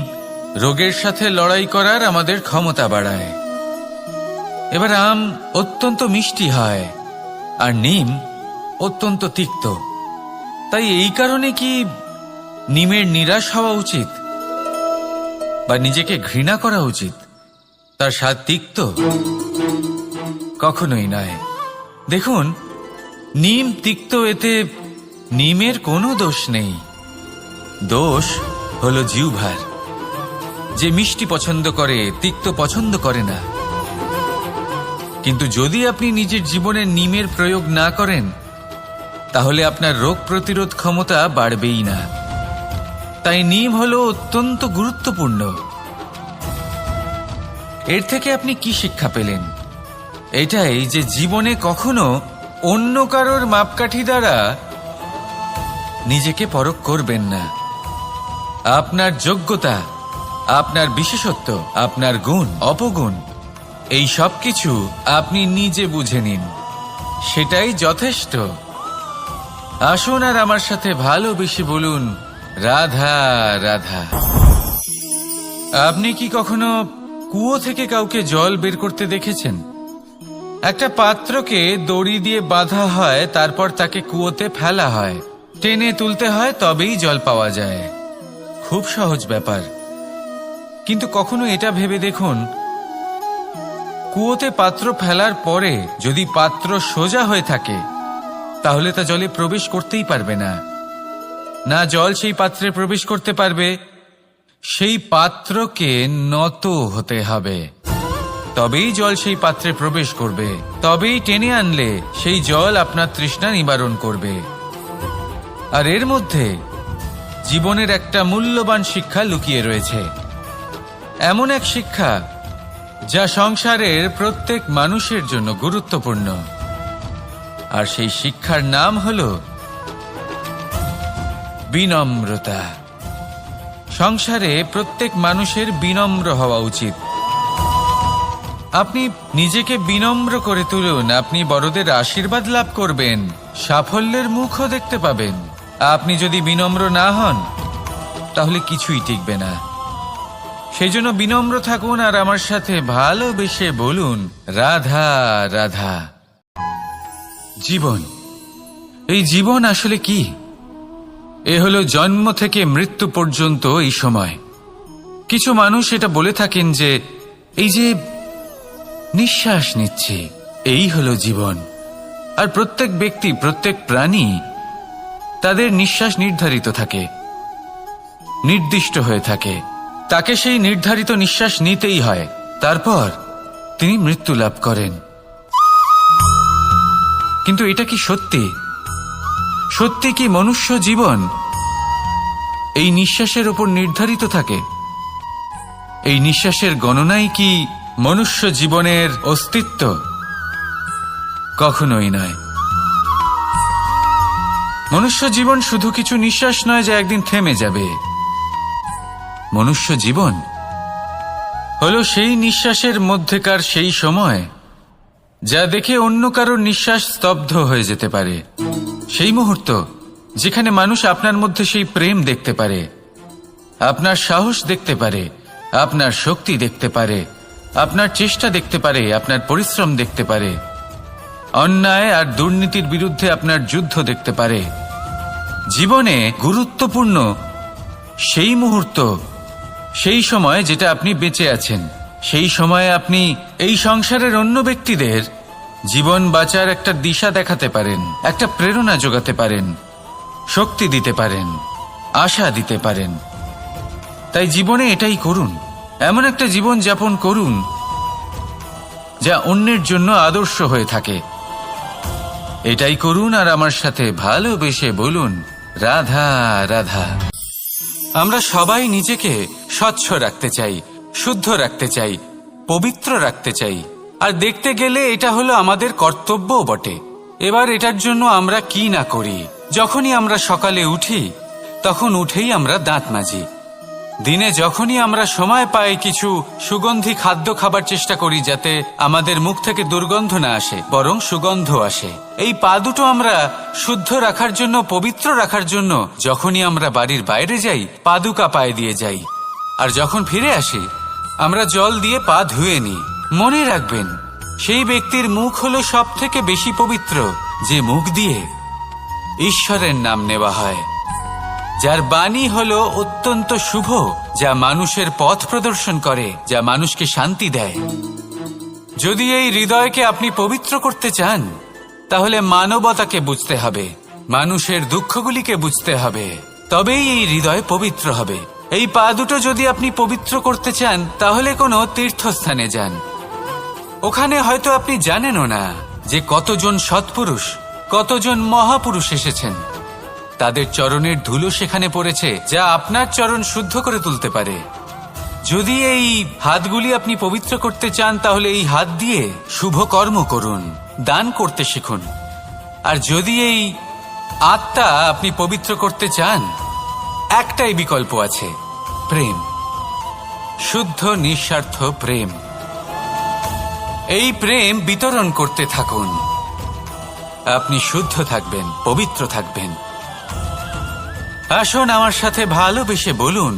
রোগের সাথে লড়াই করার আমাদের ক্ষমতা বাড়ায়। এবার আম অত্যন্ত মিষ্টি হয় আর নিম অত্যন্ত তিক্ত। তাই এই কারণে কি নিমের নিরাশ হওয়া উচিত বা নিজেকে ঘৃণা করা উচিত? তার স্বাদ তিক্ত? কখনোই নয়। দেখুন, নিম তিক্ত, এতে নিমের কোনো দোষ নেই। দোষ হলো জিহ্বার, যে মিষ্টি পছন্দ করে, তিক্ত পছন্দ করে না। কিন্তু যদি আপনি নিজের জীবনে নিমের প্রয়োগ না করেন, তাহলে আপনার রোগ প্রতিরোধ ক্ষমতা বাড়বেই না। তাই নিম হলো অত্যন্ত গুরুত্বপূর্ণ। এর থেকে আপনি কি শিক্ষা পেলেন? এটাই যে জীবনে কখনো অন্য কারোর মাপকাঠি দ্বারা নিজেকে পরখ করবেন না। আপনার যোগ্যতা, আপনার বিশেষত্ব, আপনার গুণ, অপগুণ, এই সব কিছু আপনি নিজে বুঝে নিন, সেটাই যথেষ্ট। আসুন আর আমার সাথে ভালোবেসে বলুন, রাধা রাধা। আপনি কি কখনো কুয়ো থেকে কাউকে জল বের করতে দেখেছেন? একটা পাত্রকে দড়ি দিয়ে বাঁধা হয়, তারপর তাকে কুয়োতে ফেলা হয়, টেনে তুলতে হয়, তবেই জল পাওয়া যায়। খুব সহজ ব্যাপার। কিন্তু কখনো এটা ভেবে দেখুন, কুয়োতে পাত্র ফেলার পরে যদি পাত্র সোজা হয়ে থাকে তাহলে তা জলে প্রবেশ করতেই পারবে না। না জল সেই পাত্রে প্রবেশ করতে পারবে, সেই পাত্রকে নত হতে হবে, তবেই জল সেই পাত্রে প্রবেশ করবে, তবেই টেনে আনলে সেই জল আপনার তৃষ্ণা নিবারণ করবে। আর এর মধ্যে জীবনের একটা মূল্যবান শিক্ষা লুকিয়ে রয়েছে, এমন এক শিক্ষা যা সংসারের প্রত্যেক মানুষের জন্য গুরুত্বপূর্ণ। আর সেই শিক্ষার নাম হল বিনম্রতা। সংসারে প্রত্যেক মানুষের বিনম্র হওয়া উচিত। আপনি নিজেকে বিনম্র করে তুলুন, আপনি বড়দের আশীর্বাদ লাভ করবেন, সাফল্যের মুখও দেখতে পাবেন। আপনি যদি বিনম্র না হন তাহলে কিছুই টিকবে না। সেই জন্য বিনম্র থাকুন আর আমার সাথে ভালোবেসে বলুন, রাধা রাধা। জীবন, এই জীবন আসলে কি? এ হলো জন্ম থেকে মৃত্যু পর্যন্ত এই সময়। কিছু মানুষ এটা বলে থাকেন যে এই যে নিঃশ্বাস নিচ্ছে এই হলো জীবন। আর প্রত্যেক ব্যক্তি, প্রত্যেক প্রাণী, তাদের নিঃশ্বাস নির্ধারিত থাকে, নির্দিষ্ট হয়ে থাকে। তাকে সেই নির্ধারিত নিঃশ্বাস নিতেই হয়, তারপর তিনি মৃত্যু লাভ করেন। কিন্তু এটা কি সত্যি? সত্যি কি মনুষ্য জীবন এই নিঃশ্বাসের উপর নির্ধারিত থাকে? এই নিঃশ্বাসের গণনাই কি মনুষ্য জীবনের অস্তিত্ব? কখনোই নয়। মনুষ্য জীবন শুধু কিছু নিঃশ্বাস নয় যা একদিন থেমে যাবে। মনুষ্য জীবন হলো সেই নিঃশ্বাসের মধ্যেকার সেই সময় যা দেখে অন্য কারোর নিঃশ্বাস স্তব্ধ হয়ে যেতে পারে। সেই মুহূর্ত যেখানে মানুষ আপনার মধ্যে সেই প্রেম দেখতে পারে, আপনার সাহস দেখতে পারে, আপনার শক্তি দেখতে পারে, আপনার চেষ্টা দেখতে পারে, আপনার পরিশ্রম দেখতে পারে, অন্যায় আর দুর্নীতির বিরুদ্ধে আপনার যুদ্ধ দেখতে পারে। জীবনে গুরুত্বপূর্ণ সেই মুহূর্ত, সেই সময় যেটা আপনি বেঁচে আছেন। সেই সময়ে আপনি এই সংসারের অন্য ব্যক্তিদের জীবন বাঁচার একটা দিশা দেখাতে পারেন, একটা প্রেরণা যোগাতে পারেন, শক্তি দিতে পারেন, আশা দিতে পারেন। তাই জীবনে এটাই করুন, এমন একটা জীবন যাপন করুন যা অন্যের জন্য আদর্শ হয়ে থাকে। এটাই করুন আর আমার সাথে ভালোবেসে বলুন, রাধা রাধা। আমরা সবাই নিজেকে স্বচ্ছ রাখতে চাই, শুদ্ধ রাখতে চাই, পবিত্র রাখতে চাই। আর দেখতে গেলে এটা হলো আমাদের কর্তব্যও বটে। এবার এটার জন্য আমরা কি না করি। যখনই আমরা সকালে উঠি তখন উঠেই আমরা দাঁত মাজি। দিনে যখনই আমরা সময় পাই কিছু সুগন্ধি খাদ্য খাবার চেষ্টা করি, যাতে আমাদের মুখ থেকে দুর্গন্ধ না আসে, বরং সুগন্ধ আসে। এই পা দুটো আমরা শুদ্ধ রাখার জন্য, পবিত্র রাখার জন্য যখনই আমরা বাড়ির বাইরে যাই পাদুকা পায়ে দিয়ে যাই, আর যখন ফিরে আসি আমরা জল দিয়ে পা ধুয়ে নিই। মনে রাখবেন, সেই ব্যক্তির মুখ হলো সব থেকে বেশি পবিত্র যে মুখ দিয়ে ঈশ্বরের নাম নেওয়া হয়, যার বাণী হলো অত্যন্ত শুভ, যা মানুষের পথ প্রদর্শন করে, যা মানুষকে শান্তি দেয়। যদি এই হৃদয়কে আপনি পবিত্র করতে চান তাহলে মানবতাকে বুঝতে হবে, মানুষের দুঃখগুলিকে বুঝতে হবে, তবেই এই হৃদয় পবিত্র হবে। এই পা দুটো যদি আপনি পবিত্র করতে চান তাহলে কোনো তীর্থস্থানে যান। ওখানে হয়তো আপনি জানেনও না যে কতজন সৎপুরুষ, কতজন মহাপুরুষ এসেছেন। তাদের চরণের ধুলো সেখানে পড়েছে, যা আপনার চরণ শুদ্ধ করে তুলতে পারে। যদি এই হাতগুলি আপনি পবিত্র করতে চান তাহলে এই হাত দিয়ে শুভ কর্ম করুন, দান করতে শিখুন। আর যদি এই আত্মা আপনি পবিত্র করতে চান, একটাই বিকল্প আছে, প্রেম, শুদ্ধ নিঃস্বার্থ প্রেম। এই প্রেম বিতরণ করতে থাকুন, আপনি শুদ্ধ থাকবেন, পবিত্র থাকবেন। আসুন আমার সাথে ভালোবেসে বলুন,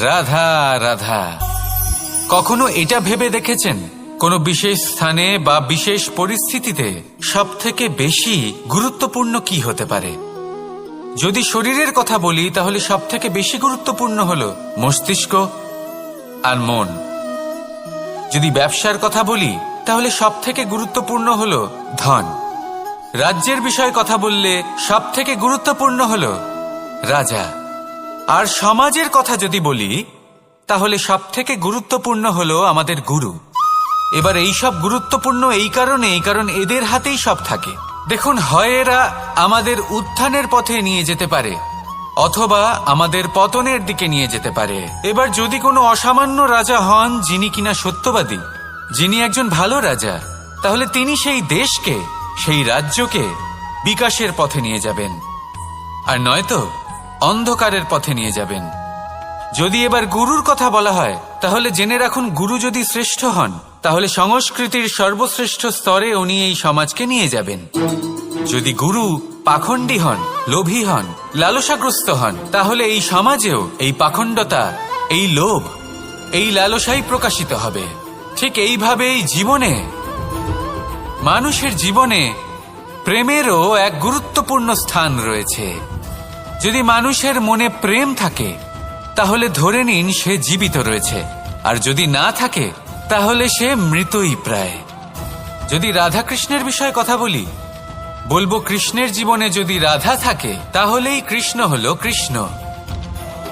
রাধা রাধা। কখনো এটা ভেবে দেখেছেন কোনো বিশেষ স্থানে বা বিশেষ পরিস্থিতিতে সবথেকে বেশি গুরুত্বপূর্ণ কি হতে পারে? যদি শরীরের কথা বলি তাহলে সবথেকে বেশি গুরুত্বপূর্ণ হলো মস্তিষ্ক আর মন। যদি ব্যবসার কথা বলি তাহলে সবথেকে গুরুত্বপূর্ণ হলো ধন। রাজ্যের বিষয়ে কথা বললে সবথেকে গুরুত্বপূর্ণ হলো রাজা। আর সমাজের কথা যদি বলি তাহলে সবথেকে গুরুত্বপূর্ণ হলো আমাদের গুরু। এবার এই সব গুরুত্বপূর্ণ কারণ এদের হাতেই সব থাকে। দেখুন, হয় এরা আমাদের উত্থানের পথে নিয়ে যেতে পারে অথবা আমাদের পতনের দিকে নিয়ে যেতে পারে। এবার যদি কোনো অসামান্য রাজা হন যিনি কিনা সত্যবাদী, যিনি একজন ভালো রাজা, তাহলে তিনি সেই দেশকে, সেই রাজ্যকে বিকাশের পথে নিয়ে যাবেন, আর নয়তো অন্ধকারের পথে নিয়ে যাবেন। যদি এবার গুরুর কথা বলা হয় তাহলে জেনে রাখুন, গুরু যদি শ্রেষ্ঠ হন তাহলে সংস্কৃতির সর্বশ্রেষ্ঠ স্তরে উনি এই সমাজকে নিয়ে যাবেন। যদি গুরু পাখণ্ডী হন, লোভী হন, লালসাগ্রস্ত হন, তাহলে এই সমাজেও এই পাখণ্ডতা, এই লোভ, এই লালসাই প্রকাশিত হবে। ঠিক এইভাবেই জীবনে, মানুষের জীবনে প্রেমেরও এক গুরুত্বপূর্ণ স্থান রয়েছে। যদি মানুষের মনে প্রেম থাকে তাহলে ধরে নিন সে জীবিত রয়েছে, আর যদি না থাকে তাহলে সে মৃতই প্রায়। যদি রাধা কৃষ্ণের বিষয়ে কথা বলি, বলবো কৃষ্ণের জীবনে যদি রাধা থাকে তাহলেই কৃষ্ণ হলো কৃষ্ণ,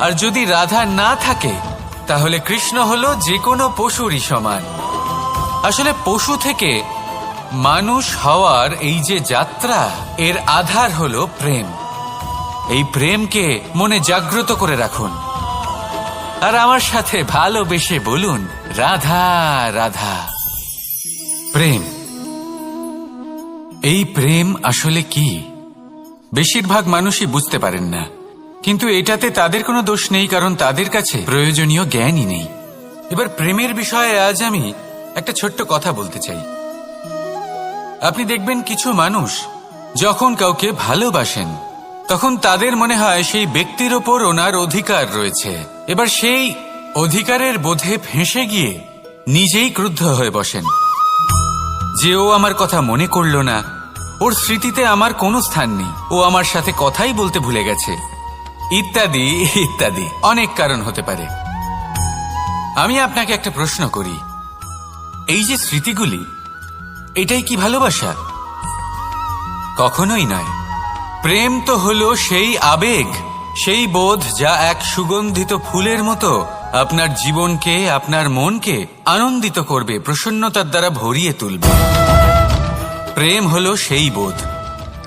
আর যদি রাধা না থাকে তাহলে কৃষ্ণ হলো যে কোনো পশুরই সমান। আসলে পশু থেকে মানুষ হওয়ার এই যে যাত্রা, এর আধার হলো প্রেম। এই প্রেমকে মনে জাগ্রত করে রাখুন আর আমার সাথে ভালোবেসে বলুন, রাধা রাধা। প্রেম, এই প্রেম আসলে কি? বেশিরভাগ মানুষই বুঝতে পারেন না, কিন্তু এটাতে তাদের কোনো দোষ নেই, কারণ তাদের কাছে প্রয়োজনীয় জ্ঞানই নেই। এবার প্রেমের বিষয়ে আজ আমি একটা ছোট্ট কথা বলতে চাই। আপনি দেখবেন কিছু মানুষ যখন কাউকে ভালোবাসেন তখন তাদের মনে হয় সেই ব্যক্তির ওপর ওনার অধিকার রয়েছে। এবার সেই অধিকারের বোধে ফেঁসে গিয়ে নিজেই ক্রুদ্ধ হয়ে বসেন যে ও আমার কথা মনে করল না, ওর স্মৃতিতে আমার কোনো স্থান নেই, ও আমার সাথে কথাই বলতে ভুলে গেছে, ইত্যাদি ইত্যাদি অনেক কারণ হতে পারে। আমি আপনাকে একটা প্রশ্ন করি, এই যে স্মৃতিগুলি, এটাই কি ভালোবাসা? কখনোই নয়। প্রেম তো হলো সেই আবেগ, সেই বোধ যা এক সুগন্ধিত ফুলের মতো আপনার জীবনকে, আপনার মনকে আনন্দিত করবে, প্রসন্নতার দ্বারা ভরিয়ে তুলবে। প্রেম হলো সেই বোধ।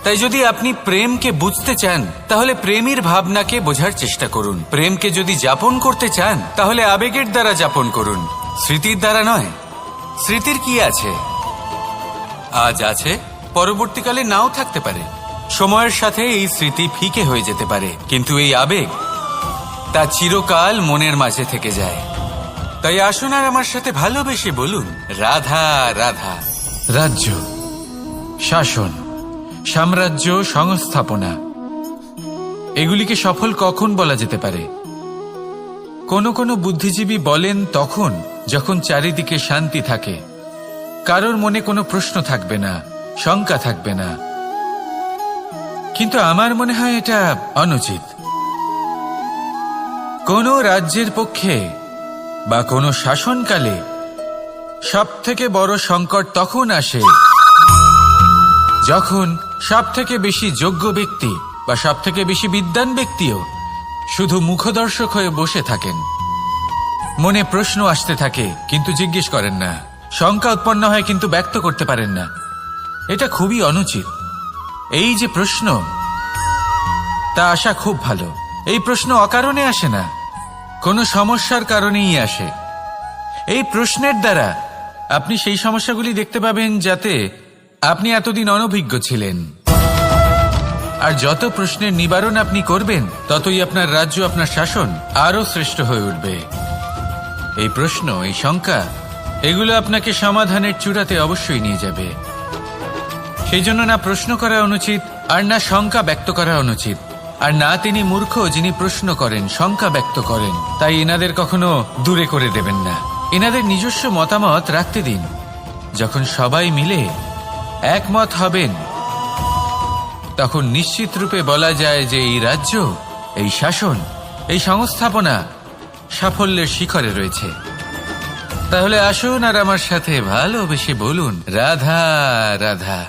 তাই যদি আপনি প্রেমকে বুঝতে চান তাহলে প্রেমের ভাবনাকে বোঝার চেষ্টা করুন। প্রেমকে যদি যাপন করতে চান তাহলে আবেগের দ্বারা যাপন করুন, স্মৃতির দ্বারা নয়। স্মৃতির কি আছে? আজ আছে, পরবর্তীকালে নাও থাকতে পারে। সময়ের সাথে এই স্মৃতি ফিকে হয়ে যেতে পারে, কিন্তু এই আবেগ তা চিরকাল মনের মাঝে থেকে যায়। তাই আসুন আর আমার সাথে ভালোবেসে বলুন, রাধা রাধা। রাজ্য, শাসন, সাম্রাজ্য, সংস্থাপনা, এগুলিকে সফল কখন বলা যেতে পারে? কোনো কোনো বুদ্ধিজীবী বলেন তখন যখন চারিদিকে শান্তি থাকে, কারোর মনে কোনো প্রশ্ন থাকবে না, শঙ্কা থাকবে না। কিন্তু আমার মনে হয় এটা অনুচিত। কোনো রাজ্যের পক্ষে বা কোনো শাসনকালে সবথেকে বড় সংকট তখন আসে যখন সবথেকে বেশি যোগ্য ব্যক্তি বা সবথেকে বেশি বিদ্বান ব্যক্তিও শুধু মুখদর্শক হয়ে বসে থাকেন। মনে প্রশ্ন আসতে থাকে কিন্তু জিজ্ঞেস করেন না, শঙ্কা উৎপন্ন হয় কিন্তু ব্যক্ত করতে পারেন না। এটা খুবই অনুচিত। এই যে প্রশ্ন, তা আসা খুব ভালো। এই প্রশ্ন অকারণে আসে না, কোনো সমস্যার কারণেই আসে। এই প্রশ্নের দ্বারা আপনি সেই সমস্যাগুলি দেখতে পাবেন যাতে আপনি এতদিন অনভিজ্ঞ ছিলেন। আর যত প্রশ্নের নিবারণ আপনি করবেন ততই আপনার রাজ্য, আপনার শাসন আরো শ্রেষ্ঠ হয়ে উঠবে। এই প্রশ্ন, এই শঙ্কা, এগুলো আপনাকে সমাধানের চূড়াতে অবশ্যই নিয়ে যাবে। সেই জন্য না প্রশ্ন করা অনুচিত, আর না শঙ্কা ব্যক্ত করা অনুচিত, আর না তিনি মূর্খ যিনি প্রশ্ন করেন, শঙ্কা ব্যক্ত করেন। তাই এনাদের কখনো দূরে করে দেবেন না, এনাদের নিজস্ব মতামত রাখতে দিন। যখন সবাই মিলে একমত হবেন, তখন নিশ্চিত রূপে বলা যায় যে এই রাজ্য, এই শাসন, এই সংস্থাপনা সাফল্যের শিখরে রয়েছে। তাহলে আসুন আর আমার সাথে ভালোবেসে বলুন, রাধা রাধা।